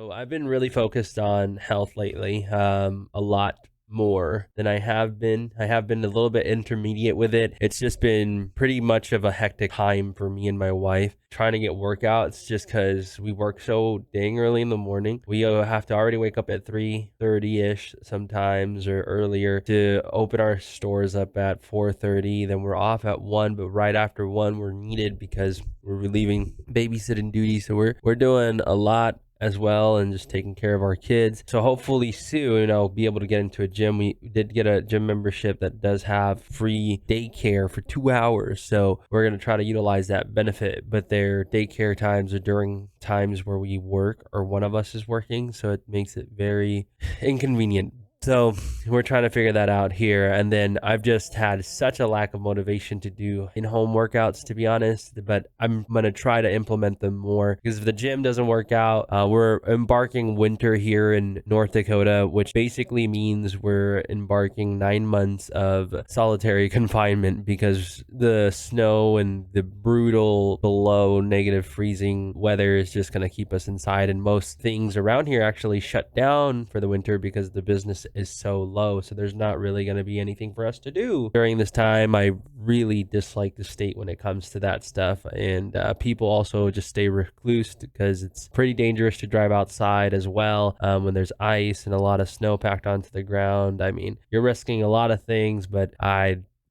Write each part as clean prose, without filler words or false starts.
So I've been really focused on health lately, a lot more than I have been. I have been a little bit intermediate with it. It's just been pretty much of a hectic time for me and my wife trying to get workouts just because we work so dang early in the morning. We have to already wake up at 3:30-ish sometimes or earlier to open our stores up at 4:30. Then we're off at 1, but right after 1 we're needed because we're relieving babysitting duty. So we're doing a lot as well and just taking care of our kids. So hopefully soon I'll be able to get into a gym. We did get a gym membership that does have free daycare for 2 hours. So we're going to try to utilize that benefit, but their daycare times are during times where we work or one of us is working. So it makes it very inconvenient. So we're trying to figure that out here. And then I've just had such a lack of motivation to do in-home workouts, to be honest, but I'm going to try to implement them more because if the gym doesn't work out, we're embarking winter here in North Dakota, which basically means we're embarking 9 months of solitary confinement because the snow and the brutal below negative freezing weather is just going to keep us inside. And most things around here actually shut down for the winter because the business is so low, so there's not really going to be anything for us to do during this time. I really dislike the state when it comes to that stuff, and people also just stay reclused because it's pretty dangerous to drive outside as well when there's ice and a lot of snow packed onto the ground. I mean, you're risking a lot of things, but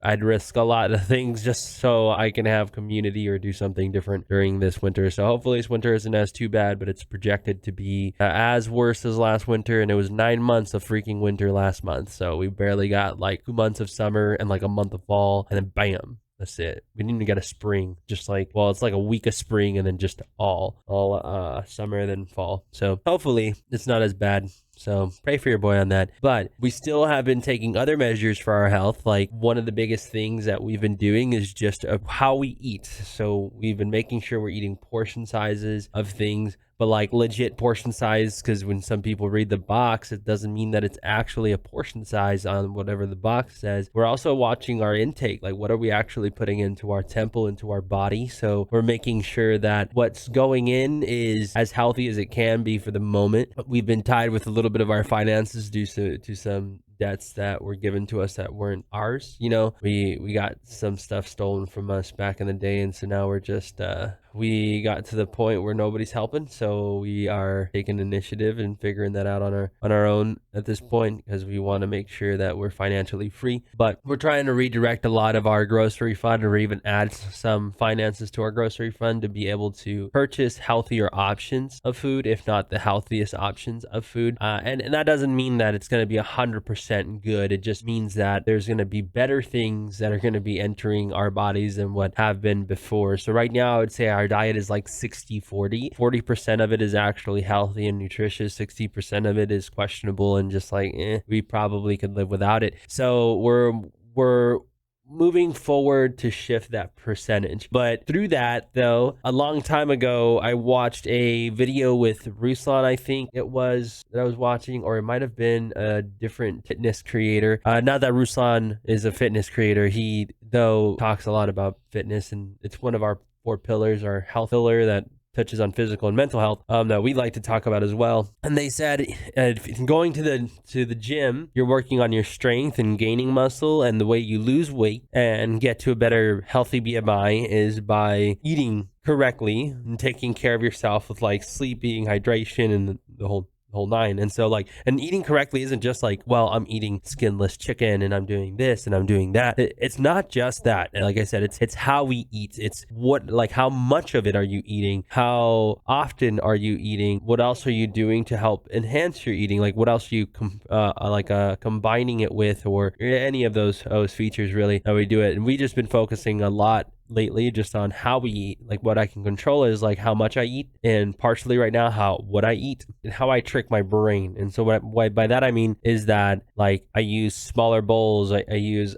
I'd risk a lot of things just so I can have community or do something different during this winter. So hopefully this winter isn't as too bad, but it's projected to be as worse as last winter. And it was 9 months of freaking winter last month. So we barely got like 2 months of summer and like a month of fall, and then bam. That's it. We didn't even get a spring. Just like, well, it's like a week of spring and then just all summer and then fall. So hopefully it's not as bad. So pray for your boy on that. But we still have been taking other measures for our health. Like one of the biggest things that we've been doing is just how we eat. So we've been making sure we're eating portion sizes of things, but like legit portion size, because when some people read the box, it doesn't mean that it's actually a portion size on whatever the box says. We're also watching our intake, like what are we actually putting into our temple, into our body. So we're making sure that what's going in is as healthy as it can be for the moment. We've been tied with a little bit of our finances due to some debts that were given to us that weren't ours. You know, we got some stuff stolen from us back in the day, and so now we're just we got to the point where nobody's helping, so we are taking initiative and figuring that out on our own at this point because we want to make sure that we're financially free. But we're trying to redirect a lot of our grocery fund or even add some finances to our grocery fund to be able to purchase healthier options of food, if not the healthiest options of food. And that doesn't mean that it's going to be 100% good. It just means that there's going to be better things that are going to be entering our bodies than what have been before. So right now I would say our diet is like 60-40. 40% of it is actually healthy and nutritious. 60% of it is questionable and just like we probably could live without it. So we're moving forward to shift that percentage. But through that, though, a long time ago, I watched a video with Ruslan, I think it was, that I was watching, or it might have been a different fitness creator. Not that Ruslan is a fitness creator. He, though, talks a lot about fitness, and it's one of our 4 pillars, our health pillar that touches on physical and mental health that we like to talk about as well. And they said if going to the gym, you're working on your strength and gaining muscle, and the way you lose weight and get to a better healthy BMI is by eating correctly and taking care of yourself with like sleeping, hydration, and the whole 9. And so like, and eating correctly isn't just like, well, I'm eating skinless chicken and I'm doing this and I'm doing that. It's not just that. And like I said, it's how we eat. It's what, like, how much of it are you eating? How often are you eating? What else are you doing to help enhance your eating? Like what else are you combining it with, or any of those features really how we do it. And we just been focusing a lot lately just on how we eat. Like what I can control is like how much I eat, and partially right now what I eat and how I trick my brain. And so what by that I mean is that like I use smaller bowls, I use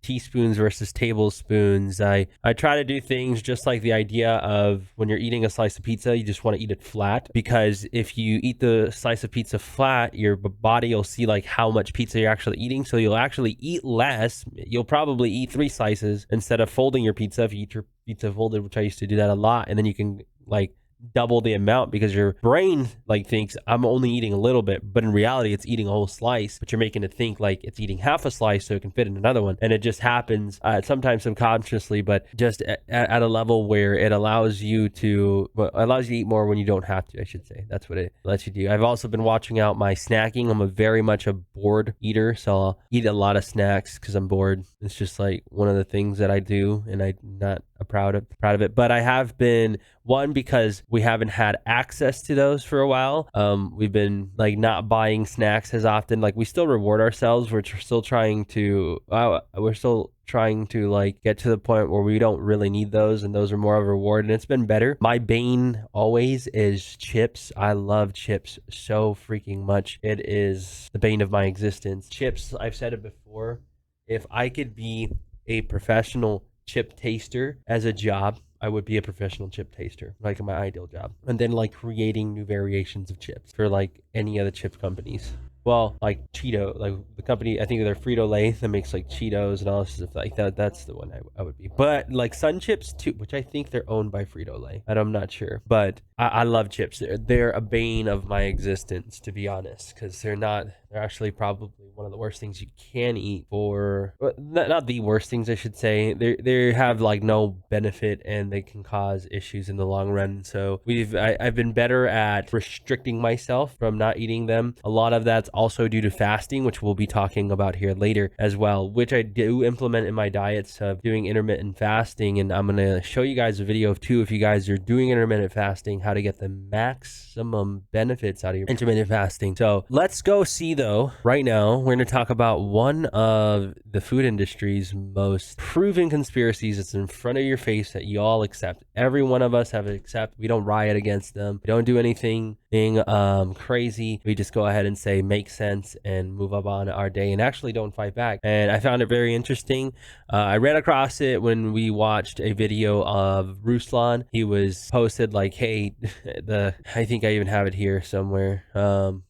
teaspoons versus tablespoons. I try to do things just like the idea of when you're eating a slice of pizza, you just want to eat it flat, because if you eat the slice of pizza flat, your body will see like how much pizza you're actually eating, so you'll actually eat less. You'll probably eat 3 slices instead of folding your pizza if you eat your pizza folded, which I used to do that a lot, and then you can like double the amount because your brain like thinks I'm only eating a little bit, but in reality it's eating a whole slice, but you're making it think like it's eating half a slice so it can fit in another one. And it just happens sometimes subconsciously, but just at a level where it allows you to eat more when you don't have to, I should say. That's what it lets you do. I've also been watching out my snacking. I'm a very much a bored eater, so I'll eat a lot of snacks because I'm bored. It's just like one of the things that I do, and I'm not proud of it. But I have been, one, because we haven't had access to those for a while. We've been like not buying snacks as often. Like we still reward ourselves. We're still trying to like get to the point where we don't really need those, and those are more of a reward, and it's been better. My bane always is chips. I love chips so freaking much. It is the bane of my existence. Chips, I've said it before, if I could be a professional chip taster as a job, I would be a professional chip taster, like my ideal job. And then like creating new variations of chips for like any other chip companies. Well, like Cheeto, like the company, I think they're Frito-Lay that makes like Cheetos and all this stuff like that. That's the one I would be. But like Sun Chips too, which I think they're owned by Frito-Lay. And I'm not sure. But I love chips. They're a bane of my existence, to be honest, because they're actually probably one of the worst things you can eat for, not the worst things, I should say. They have like no benefit and they can cause issues in the long run. So I've been better at restricting myself from not eating them. A lot of that's also due to fasting, which we'll be talking about here later as well, which I do implement in my diets of doing intermittent fasting. And I'm going to show you guys a video of too, if you guys are doing intermittent fasting, how to get the maximum benefits out of your intermittent fasting. So let's go see though, right now, we're going to talk about one of the food industry's most proven conspiracies that's in front of your face that you all accept. Every one of us have accept. We don't riot against them. We don't do anything crazy. We just go ahead and say makes sense and move up on our day and actually don't fight back. And I found it very interesting. I ran across it when we watched a video of Ruslan. He was posted like, hey, I think I even have it here somewhere.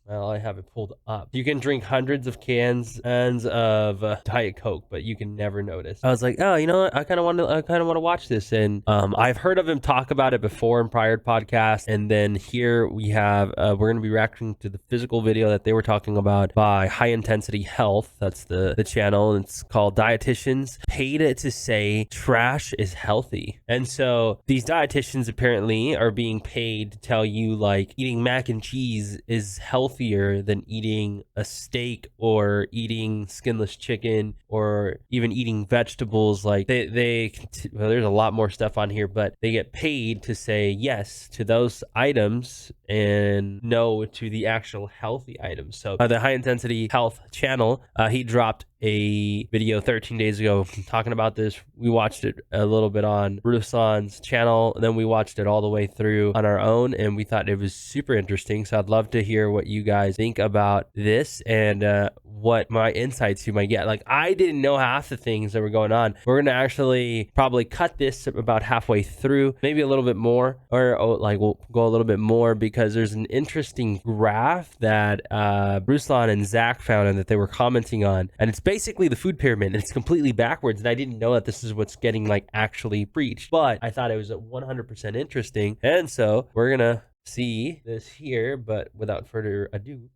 Well, I have it pulled up. You can drink hundreds of cans of Diet Coke, but you can never notice. I was like, oh, you know what? I kind of want to watch this. And I've heard of him talk about it before in prior podcasts. And then here we have, we're going to be reacting to the physical video that they were talking about by High Intensity Health. That's the channel. And it's called Dietitians Paid to Say Trash is Healthy. And so these dietitians apparently are being paid to tell you like eating mac and cheese is healthier than eating a steak or eating skinless chicken or even eating vegetables. Like there's a lot more stuff on here, but they get paid to say yes to those items and no to the actual healthy items. So the High Intensity Health channel, he dropped a video 13 days ago talking about this. We watched it a little bit on Ruslan's channel, and then we watched it all the way through on our own, and we thought it was super interesting. So I'd love to hear what you guys think about this and what my insights you might get. Like, I didn't know half the things that were going on. We're gonna actually probably cut this about halfway through, maybe a little bit more, or like we'll go a little bit more, because there's an interesting graph that Ruslan and Zach found and that they were commenting on, and it's basically the food pyramid, and it's completely backwards. And I didn't know that this is what's getting like actually preached, but I thought it was 100% interesting, and so we're gonna see this here. But without further ado,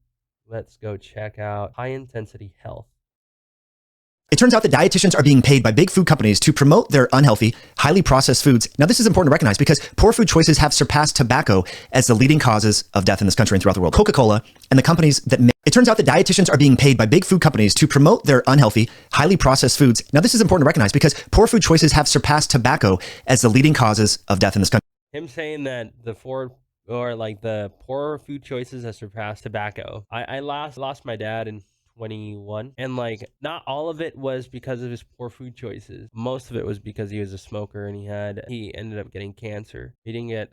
let's go check out High Intensity Health. It turns out that dietitians are being paid by big food companies to promote their unhealthy, highly processed foods. Now, this is important to recognize because poor food choices have surpassed tobacco as the leading causes of death in this country and throughout the world. Coca-Cola and the companies that make it turns out that dietitians are being paid by big food companies to promote their unhealthy, highly processed foods. Now, this is important to recognize because poor food choices have surpassed tobacco as the leading causes of death in this country. Him saying that the poor food choices have surpassed tobacco. I lost my dad in 21, and like not all of it was because of his poor food choices. Most of it was because he was a smoker, and he ended up getting cancer. He didn't get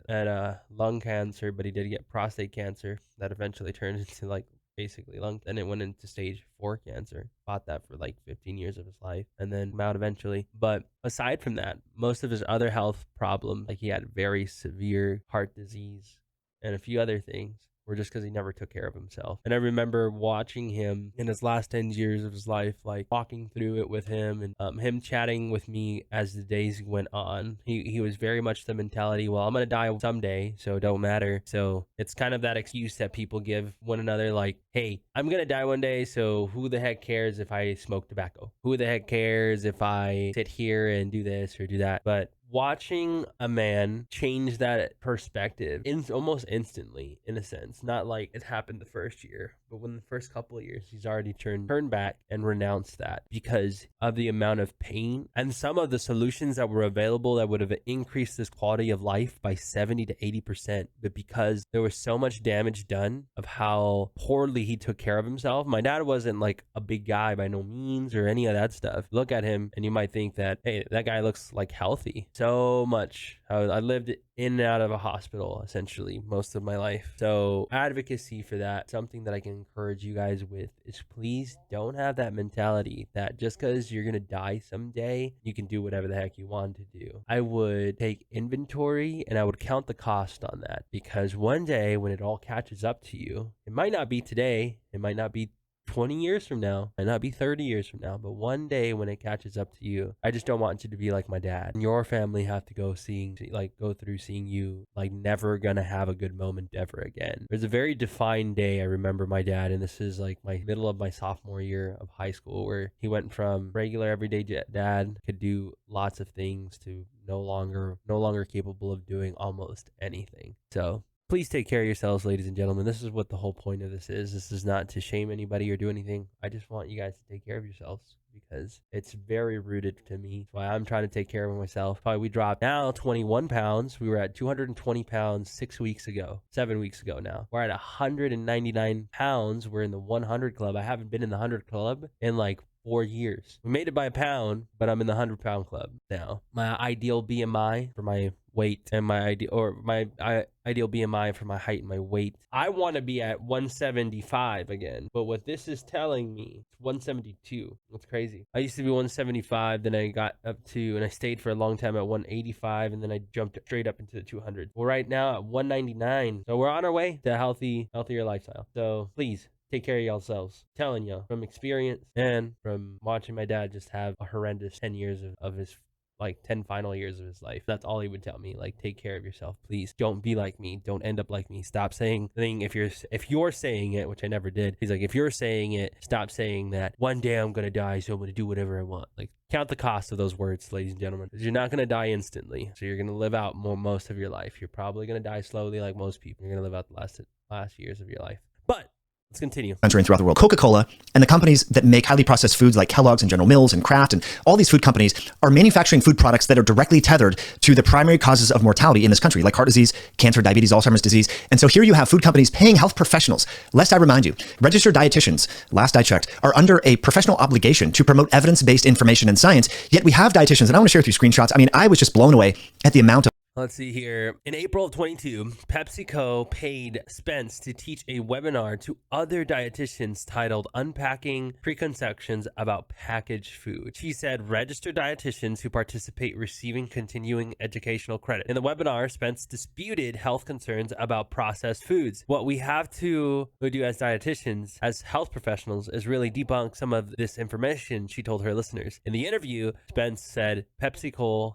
lung cancer, but he did get prostate cancer that eventually turned into like basically lung, and it went into stage 4 cancer. Fought that for like 15 years of his life and then came out eventually. But aside from that, most of his other health problems, like he had very severe heart disease and a few other things, or just because he never took care of himself. And I remember watching him in his last 10 years of his life, like walking through it with him and him chatting with me as the days went on. He was very much the mentality, well, I'm going to die someday, so it don't matter. So it's kind of that excuse that people give one another, like, hey, I'm going to die one day, so who the heck cares if I smoke tobacco? Who the heck cares if I sit here and do this or do that? But watching a man change that perspective almost instantly, in a sense, not like it happened the first year, but when the first couple of years, he's already turned back and renounced that because of the amount of pain and some of the solutions that were available that would have increased his quality of life by 70 to 80%. But because there was so much damage done of how poorly he took care of himself. My dad wasn't like a big guy by no means or any of that stuff. Look at him and you might think that, hey, that guy looks like healthy. So much. I lived in and out of a hospital essentially most of my life. So advocacy for that, something that I can encourage you guys with, is please don't have that mentality that just because you're going to die someday, you can do whatever the heck you want to do. I would take inventory and I would count the cost on that, because one day when it all catches up to you, it might not be today, it might not be 20 years from now, might not be 30 years from now, but one day when it catches up to you, I just don't want you to be like my dad and your family have to go through seeing you like never gonna have a good moment ever again. There's a very defined day I remember my dad, and this is like my middle of my sophomore year of high school, where he went from regular everyday dad, could do lots of things, to no longer capable of doing almost anything. So please take care of yourselves, ladies and gentlemen. This is what the whole point of this is. This is not to shame anybody or do anything. I just want you guys to take care of yourselves because it's very rooted to me. That's why I'm trying to take care of myself. Probably we dropped now 21 pounds. We were at 220 pounds 7 weeks ago now. We're at 199 pounds. We're in the 100 club. I haven't been in the 100 club in like 4 years. We made it by a pound, but I'm in the 100-pound club now. My ideal BMI for my weight and my ideal BMI for my height and my weight, I want to be at 175 again. But what this is telling me, it's 172. That's crazy. I used to be 175, then I got up to, and I stayed for a long time at 185, and then I jumped straight up into the 200. We're right now at 199. So we're on our way to a healthier lifestyle. So please, take care of yourselves. I'm telling you from experience and from watching my dad just have a horrendous 10 years of his, like 10 final years of his life. That's all he would tell me. Like, take care of yourself, please. Don't be like me. Don't end up like me. Stop saying the thing. If you're saying it, which I never did. He's like, if you're saying it, stop saying that one day I'm going to die, so I'm going to do whatever I want. Like, count the cost of those words, ladies and gentlemen, because you're not going to die instantly. So you're going to live out most of your life. You're probably going to die slowly like most people. You're going to live out the last years of your life. But let's continue. Country and throughout the world. Coca-Cola and the companies that make highly processed foods like Kellogg's and General Mills and Kraft and all these food companies are manufacturing food products that are directly tethered to the primary causes of mortality in this country, like heart disease, cancer, diabetes, Alzheimer's disease. And so here you have food companies paying health professionals. Lest I remind you, registered dietitians, last I checked, are under a professional obligation to promote evidence-based information and science. Yet we have dietitians, and I want to share with you screenshots. I mean, I was just blown away at the amount of. Let's see here. In April of 22, PepsiCo paid Spence to teach a webinar to other dietitians titled Unpacking Preconceptions About Packaged Food. She said registered dietitians who participate receiving continuing educational credit. In the webinar, Spence disputed health concerns about processed foods. What we have to do as dietitians, as health professionals, is really debunk some of this information, she told her listeners. In the interview, Spence said PepsiCo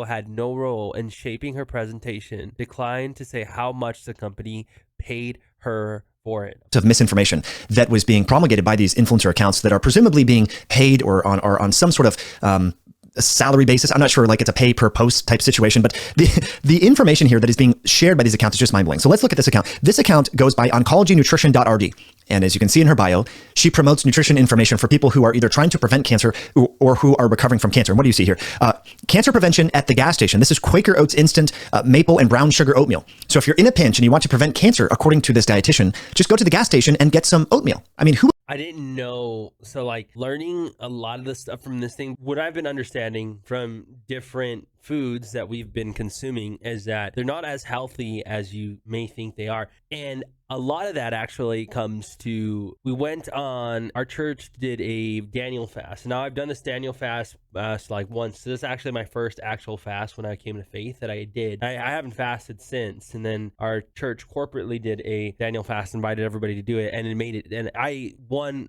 had no role in shaping her presentation, declined to say how much the company paid her for it. Of misinformation that was being promulgated by these influencer accounts that are presumably being paid or on some sort of a salary basis. I'm not sure, like it's a pay per post type situation, but the information here that is being shared by these accounts is just mind blowing. So let's look at this account. This account goes by oncologynutrition.rd. And as you can see in her bio, she promotes nutrition information for people who are either trying to prevent cancer or who are recovering from cancer. And what do you see here? Cancer prevention at the gas station. This is Quaker Oats instant maple and brown sugar oatmeal. So if you're in a pinch and you want to prevent cancer, according to this dietitian, just go to the gas station and get some oatmeal. I mean, who? I didn't know. So like learning a lot of this stuff from this thing, what I've been understanding from different foods that we've been consuming is that they're not as healthy as you may think they are. And a lot of that actually comes to, our church did a Daniel fast. Now I've done this Daniel fast like once. So this is actually my first actual fast when I came to faith that I did. I haven't fasted since. And then our church corporately did a Daniel fast, invited everybody to do it, and it made it. And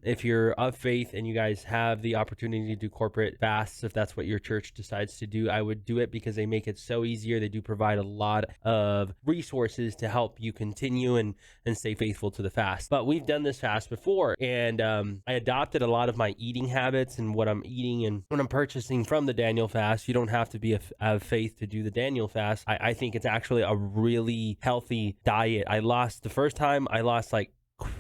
if you're of faith and you guys have the opportunity to do corporate fasts, if that's what your church decides to do, I would do it because they make it so easier. They do provide a lot of resources to help you continue and stay faithful to the fast. But we've done this fast before, and I adopted a lot of my eating habits and what I'm eating and when I'm purchasing from the Daniel fast. You don't have to be of faith to do the Daniel fast. I think it's actually a really healthy diet. The first time I lost like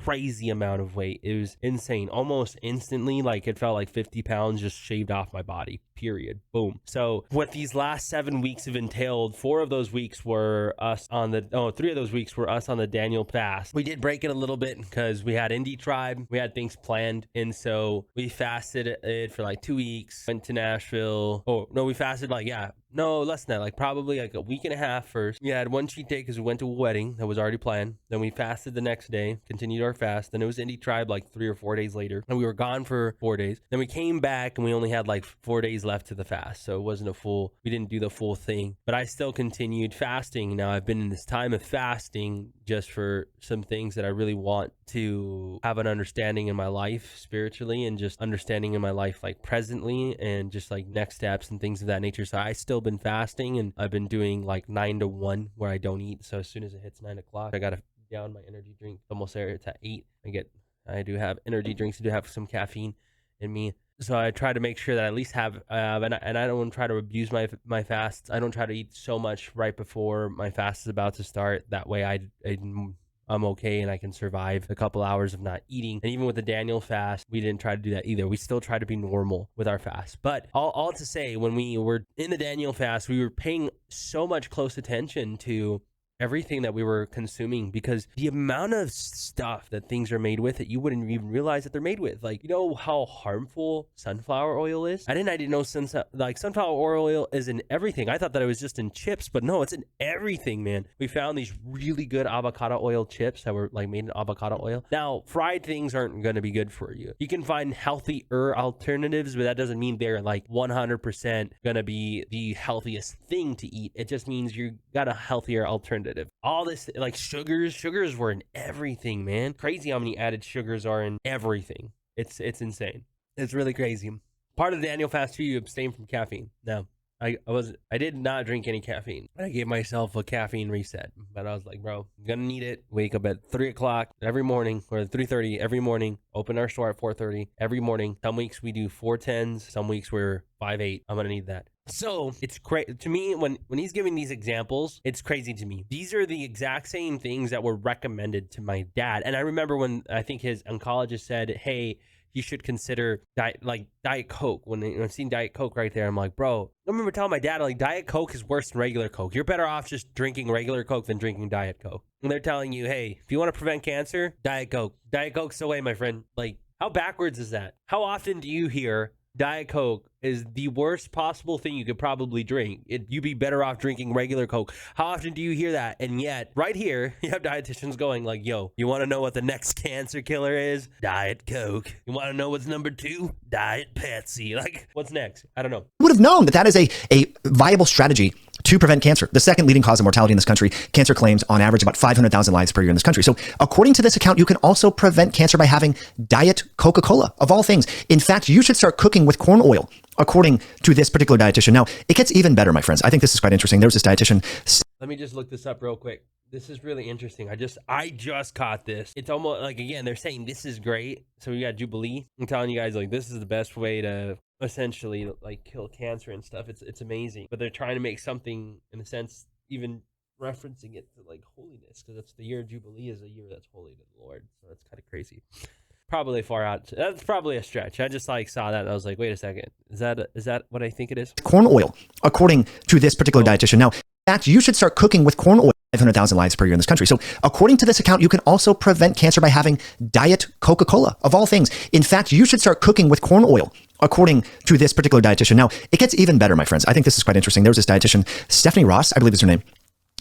crazy amount of weight. It was insane. Almost instantly, like it felt like 50 pounds just shaved off my body, period. Boom. So what these last 7 weeks have entailed, 3 of those weeks were us on the Daniel fast. We did break it a little bit because we had Indie Tribe. We had things planned. And so we fasted it for like 2 weeks, went to Nashville. Oh, no, we fasted less than that, like probably like a week and a half first. We had one cheat day because we went to a wedding that was already planned. Then we fasted the next day, continued our fast. Then it was Indie Tribe like 3 or 4 days later. And we were gone for 4 days. Then we came back and we only had like 4 days left to the fast. So it wasn't we didn't do the full thing. But I still continued fasting. Now I've been in this time of fasting just for some things that I really want to have an understanding in my life spiritually, and just understanding in my life like presently, and just like next steps and things of that nature. So I still been fasting, and I've been doing like 9 to 1 where I don't eat. So as soon as it hits 9 o'clock, I gotta down my energy drink. Almost there, it's at 8. I do have energy drinks. I do have some caffeine in me. So I try to make sure that I at least have, and I don't try to abuse my fasts. I don't try to eat so much right before my fast is about to start. That way I'm okay and I can survive a couple hours of not eating. And even with the Daniel fast, we didn't try to do that either. We still try to be normal with our fast. But all to say, when we were in the Daniel fast, we were paying so much close attention to everything that we were consuming, because the amount of stuff that things are made with that you wouldn't even realize that they're made with. Like, you know how harmful sunflower oil is? I didn't know sunflower oil is in everything. I thought that it was just in chips, but no, it's in everything, man. We found these really good avocado oil chips that were like made in avocado oil. Now, fried things aren't going to be good for you. You can find healthier alternatives, but that doesn't mean they're like 100% going to be the healthiest thing to eat. It just means you got a healthier alternative. All this, like sugars were in everything, man. Crazy how many added sugars are in everything. It's insane. It's really crazy. Part of the Daniel fast too, you abstain from caffeine. No, I did not drink any caffeine. I gave myself a caffeine reset, but I was like, bro, I'm gonna need it. Wake up at 3 o'clock every morning, or 3:30 every morning. Open our store at 4:30 every morning. Some weeks we do 4:10s. Some weeks we're 5:08. I'm gonna need that. So it's crazy to me when he's giving these examples. It's crazy to me. These are the exact same things that were recommended to my dad. And I remember when I think his oncologist said, hey, you should consider Diet Coke. When I seen Diet Coke right there, I'm like, bro, I remember telling my dad, like, Diet Coke is worse than regular Coke. You're better off just drinking regular Coke than drinking Diet Coke. And they're telling you, hey, if you want to prevent cancer, Diet Coke. Diet Coke's the way, my friend. Like, how backwards is that? How often do you hear Diet Coke is the worst possible thing you could probably drink? You'd be better off drinking regular Coke. How often do you hear that? And yet, right here, you have dietitians going like, yo, you want to know what the next cancer killer is? Diet Coke. You want to know what's number 2? Diet Pepsi. Like, what's next? I don't know. Would have known that is a viable strategy to prevent cancer. The second leading cause of mortality in this country. Cancer claims on average about 500,000 lives per year in this country. So according to this account, you can also prevent cancer by having Diet Coca-Cola, of all things. In fact, you should start cooking with corn oil, according to this particular dietitian. Now, it gets even better, my friends. I think this is quite interesting. There was this dietitian. Let me just look this up real quick. This is really interesting. I just caught this. It's almost like, again, they're saying this is great. So we got Jubilee. I'm telling you guys, like, this is the best way to essentially like kill cancer and stuff. It's amazing. But they're trying to make something, in a sense, even referencing it to like holiness, because it's the year of Jubilee is a year that's holy to the Lord. So that's kind of crazy. Probably far out. That's probably a stretch. I just like saw that and I was like, wait a second. Is that what I think it is? Corn oil, according to this particular dietitian. Now, in fact, you should start cooking with corn oil. 500,000 lives per year in this country. So according to this account, you can also prevent cancer by having Diet Coca-Cola, of all things. In fact, you should start cooking with corn oil, according to this particular dietitian. Now, it gets even better, my friends. I think this is quite interesting. There was this dietitian, Stephanie Ross, I believe is her name.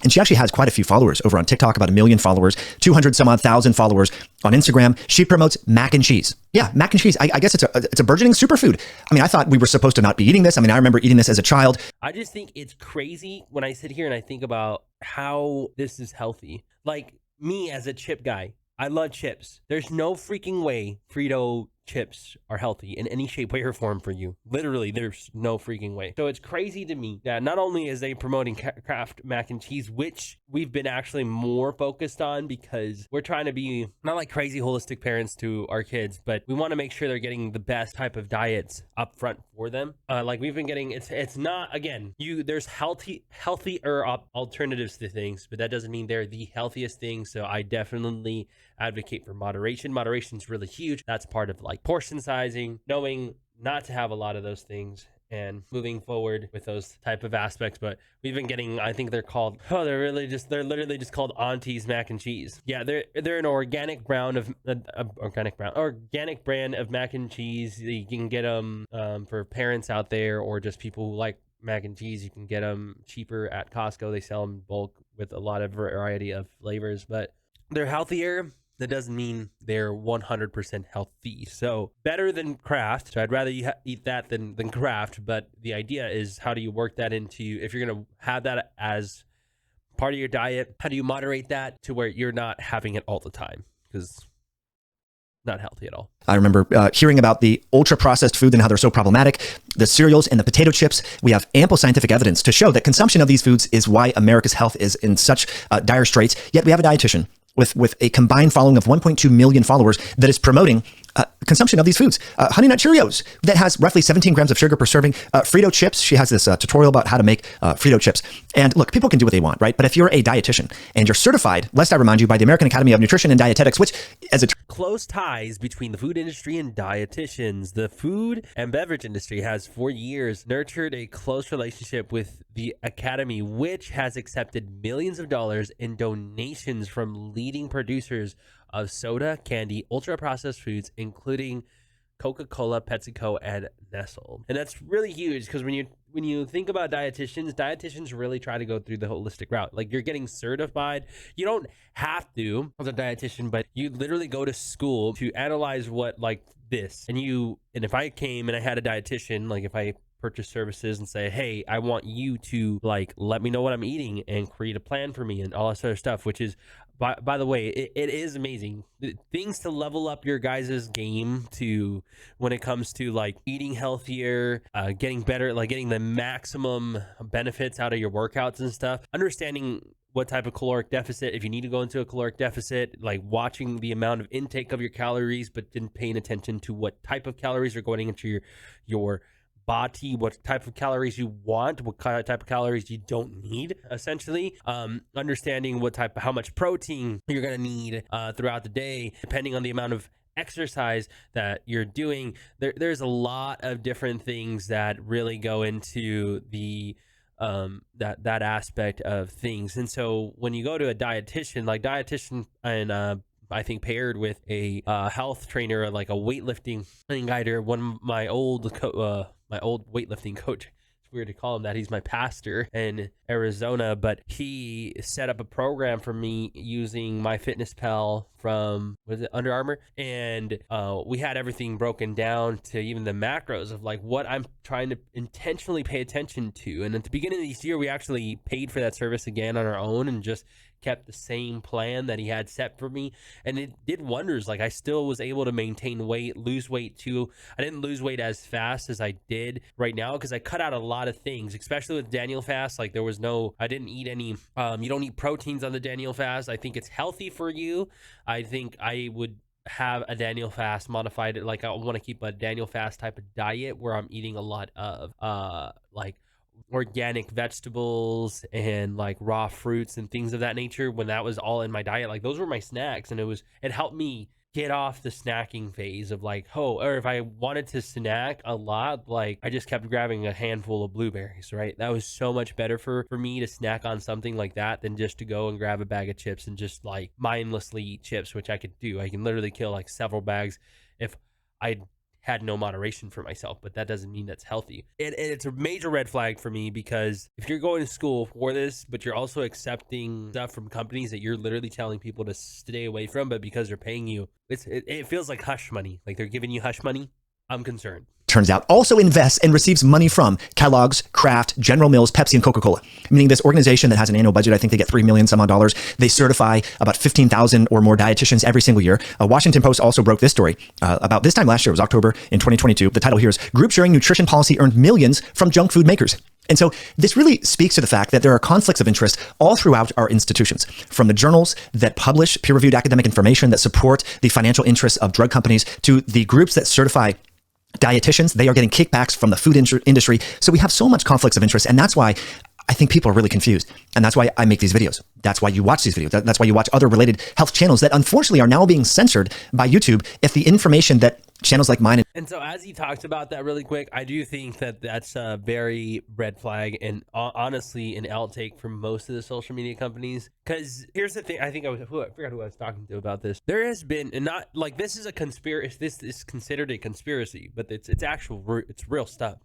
And she actually has quite a few followers over on TikTok, about 1 million followers, 200 some odd thousand followers on Instagram. She promotes mac and cheese. Yeah, mac and cheese. I guess it's a burgeoning superfood. I mean, I thought we were supposed to not be eating this. I mean, I remember eating this as a child. I just think it's crazy when I sit here and I think about how this is healthy. Like me as a chip guy, I love chips. There's no freaking way Frito chips are healthy in any shape, way, or form for you. Literally, there's no freaking way. So it's crazy to me that not only is they promoting Kraft mac and cheese, which we've been actually more focused on because we're trying to be not like crazy holistic parents to our kids, but we want to make sure they're getting the best type of diets up front for them. Like we've been getting, it's not, again, there's healthier alternatives to things, but that doesn't mean they're the healthiest things. So I definitely advocate for moderation. Moderation is really huge. That's part of like portion sizing, knowing not to have a lot of those things and moving forward with those type of aspects. But we've been getting, I think they're called, they're literally just called Auntie's mac and cheese. Yeah, they're an organic brand of organic brand of mac and cheese. You can get them for parents out there or just people who like mac and cheese. You can get them cheaper at Costco. They sell them in bulk with a lot of variety of flavors, but they're healthier. That doesn't mean they're 100% healthy. So better than Kraft. So I'd rather you eat that than Kraft. But the idea is, how do you work that into, if you're going to have that as part of your diet, how do you moderate that to where you're not having it all the time? Because not healthy at all. I remember hearing about the ultra processed food and how they're so problematic. The cereals and the potato chips. We have ample scientific evidence to show that consumption of these foods is why America's health is in such dire straits. Yet we have a dietitian with a combined following of 1.2 million followers that is promoting consumption of these foods. Honey Nut Cheerios, that has roughly 17 grams of sugar per serving. Frito chips, she has this tutorial about how to make Frito chips. And look, people can do what they want, right? But if you're a dietitian and you're certified, lest I remind you, by the American Academy of Nutrition and Dietetics, which as a close ties between the food industry and dietitians. The food and beverage industry has for years nurtured a close relationship with the Academy, which has accepted millions of dollars in donations from leading producers of soda, candy, ultra-processed foods, including Coca-Cola, PepsiCo, and Nestle. And that's really huge because when you think about dietitians really try to go through the holistic route. Like, you're getting certified. You don't have to as a dietitian, but you literally go to school to analyze what like this. And if I came and I had a dietitian, like if I purchase services and say, hey, I want you to like let me know what I'm eating and create a plan for me and all that sort of stuff, which is by the way, it is amazing things to level up your guys' game to when it comes to like eating healthier, getting better, like getting the maximum benefits out of your workouts and stuff, understanding what type of caloric deficit, if you need to go into a caloric deficit, like watching the amount of intake of your calories, but then paying attention to what type of calories are going into your body, what type of calories you want, what type of calories you don't need, essentially. Understanding how much protein you're going to need throughout the day, depending on the amount of exercise that you're doing. There's a lot of different things that really go into the that aspect of things. And so when you go to a dietitian and I think paired with a health trainer, like a weightlifting guider, one of my old weightlifting coach. It's weird to call him that. He's my pastor in Arizona, but he set up a program for me using MyFitnessPal from, was it Under Armour? And we had everything broken down to even the macros of like what I'm trying to intentionally pay attention to. And at the beginning of this year, we actually paid for that service again on our own and just kept the same plan that he had set for me, and it did wonders. Like, I still was able to maintain weight, lose weight too. I didn't lose weight as fast as I did right now because I cut out a lot of things, especially with Daniel fast. Like, I didn't eat any you don't eat proteins on the Daniel fast. I think it's healthy for you. I think I would have a Daniel fast modified. Like, I want to keep a Daniel fast type of diet where I'm eating a lot of like organic vegetables and like raw fruits and things of that nature. When that was all in my diet, like those were my snacks, and it helped me get off the snacking phase of like, or if I wanted to snack a lot, like I just kept grabbing a handful of blueberries, right? That was so much better for me to snack on something like that than just to go and grab a bag of chips and just like mindlessly eat chips, which I could do. I can literally kill like several bags if I had no moderation for myself, but that doesn't mean that's healthy. And it's a major red flag for me, because if you're going to school for this, but you're also accepting stuff from companies that you're literally telling people to stay away from, but because they're paying you, it feels like hush money. Like they're giving you hush money. I'm concerned. Turns out, also invests and receives money from Kellogg's, Kraft, General Mills, Pepsi, and Coca-Cola. Meaning this organization that has an annual budget, I think they get $3 million some odd dollars. They certify about 15,000 or more dietitians every single year. Washington Post also broke this story about this time last year. It was October in 2022. The title here is Group Sharing Nutrition Policy Earned Millions from Junk Food Makers. And so this really speaks to the fact that there are conflicts of interest all throughout our institutions, from the journals that publish peer-reviewed academic information that support the financial interests of drug companies to the groups that certify dietitians. They are getting kickbacks from the food industry. So we have so much conflicts of interest. And that's why I think people are really confused. And that's why I make these videos. That's why you watch these videos. That's why you watch other related health channels that unfortunately are now being censored by YouTube if the information that channels like mine. And so as he talks about that really quick, I do think that that's a very red flag, and honestly an outtake from most of the social media companies. Because here's the thing, I forgot who I was talking to about this. There has been, and not like this is a conspiracy, this is considered a conspiracy, but it's real stuff.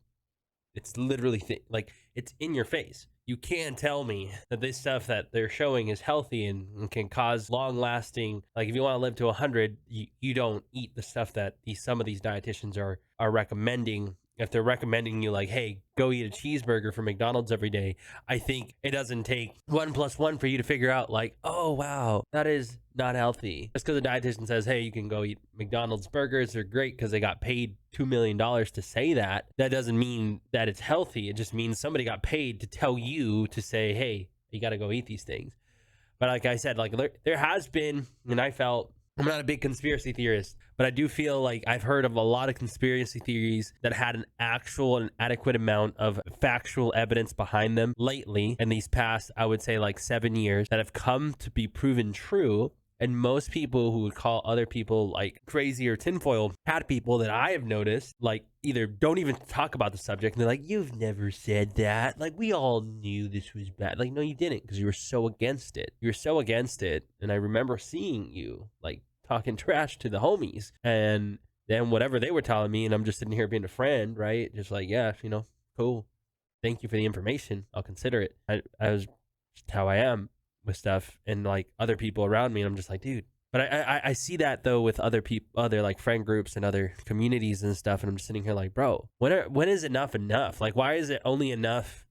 It's literally like it's in your face. You can't tell me that this stuff that they're showing is healthy and can cause long-lasting. Like if you want to live to 100, you don't eat the stuff that some of these dietitians are recommending. If they're recommending you like, hey, go eat a cheeseburger from McDonald's every day, I think it doesn't take 1 + 1 for you to figure out like, oh, wow, that is not healthy. Just because a dietitian says, hey, you can go eat McDonald's burgers, they're great because they got paid $2 million to say that. That doesn't mean that it's healthy. It just means somebody got paid to tell you to say, hey, you got to go eat these things. But like I said, like there has been, and I'm not a big conspiracy theorist, but I do feel like I've heard of a lot of conspiracy theories that had an actual and adequate amount of factual evidence behind them lately in these past, I would say like 7 years, that have come to be proven true. And most people who would call other people like crazy or tinfoil hat people that I have noticed, like either don't even talk about the subject and they're like, you've never said that. Like we all knew this was bad. Like, no, you didn't, because you were so against it. You were so against it. And I remember seeing you like talking trash to the homies, and then whatever they were telling me, and I'm just sitting here being a friend, right? Just like, yeah, cool. Thank you for the information. I'll consider it. I was just how I am with stuff, and like other people around me, and I'm just like, dude. But I see that though with other people, other like friend groups and other communities and stuff, and I'm just sitting here like, bro, when is enough? Like, why is it only enough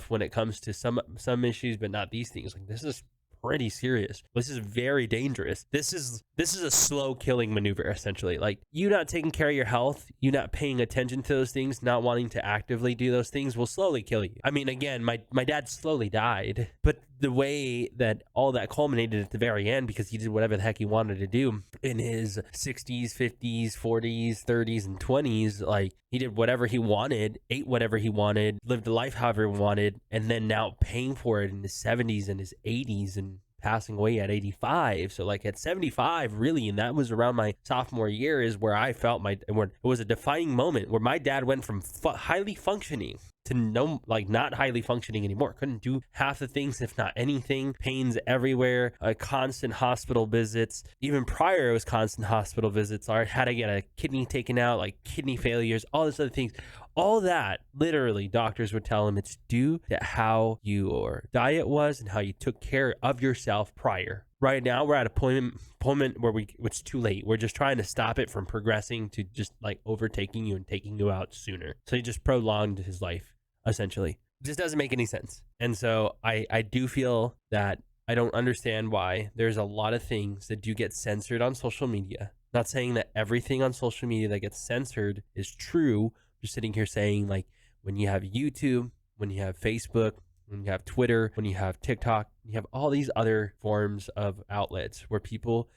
when it comes to some issues, but not these things? Like, this is pretty serious. This is very dangerous. This is a slow killing maneuver, essentially. Like, you not taking care of your health, you not paying attention to those things, not wanting to actively do those things will slowly kill you. I mean, again, my dad slowly died, but the way that all that culminated at the very end, because he did whatever the heck he wanted to do in his 60s, 50s, 40s, 30s, and 20s, like he did whatever he wanted, ate whatever he wanted, lived a life however he wanted, and then now paying for it in his 70s and his 80s and passing away at 85. So like at 75, really, and that was around my sophomore year, is where I felt it was a defining moment where my dad went from highly functioning to not highly functioning anymore. Couldn't do half the things, if not anything. Pains everywhere, constant hospital visits. Even prior, it was constant hospital visits. I had to get a kidney taken out, like kidney failures, all these other things. All that, literally, doctors would tell him it's due to how your diet was and how you took care of yourself prior. Right now, we're at a point where it's too late. We're just trying to stop it from progressing to just like overtaking you and taking you out sooner. So he just prolonged his life, essentially. It just doesn't make any sense. And so I do feel that I don't understand why there's a lot of things that do get censored on social media. Not saying that everything on social media that gets censored is true. Just sitting here saying, like, when you have YouTube, when you have Facebook, when you have Twitter, when you have TikTok, you have all these other forms of outlets where people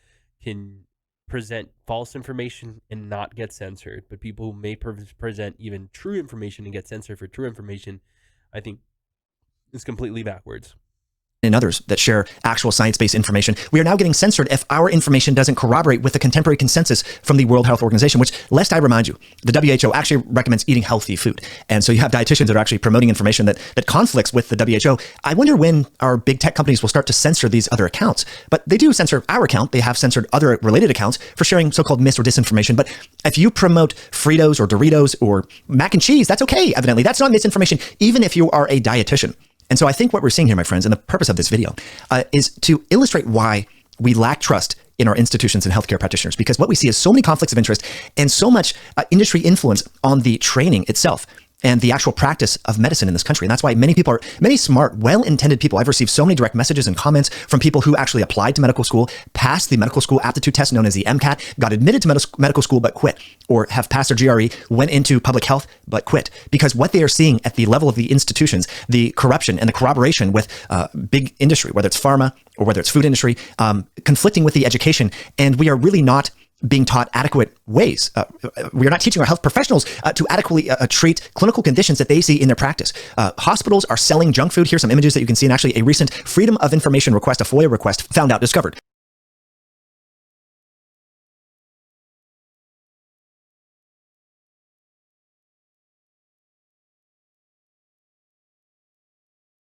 can present false information and not get censored. But people who may present even true information and get censored for true information, I think is completely backwards. and others that share actual science-based information. We are now getting censored if our information doesn't corroborate with the contemporary consensus from the World Health Organization, which, lest I remind you, the WHO actually recommends eating healthy food. And so you have dietitians that are actually promoting information that conflicts with the WHO. I wonder when our big tech companies will start to censor these other accounts. But they do censor our account. They have censored other related accounts for sharing so-called mis or disinformation. But if you promote Fritos or Doritos or mac and cheese, that's okay, evidently. That's not misinformation, even if you are a dietitian. And so I think what we're seeing here, my friends, and the purpose of this video is to illustrate why we lack trust in our institutions and healthcare practitioners, because what we see is so many conflicts of interest and so much industry influence on the training itself and the actual practice of medicine in this country. And that's why many smart, well-intended people, I've received so many direct messages and comments from people who actually applied to medical school, passed the medical school aptitude test known as the MCAT, got admitted to medical school but quit, or have passed their GRE, went into public health but quit, because what they are seeing at the level of the institutions, the corruption and the corroboration with big industry, whether it's pharma or whether it's food industry, conflicting with the education, and we are really not being taught adequate ways. We are not teaching our health professionals to adequately treat clinical conditions that they see in their practice. Hospitals are selling junk food. Here's some images that you can see, and actually a recent Freedom of Information request, a FOIA request, discovered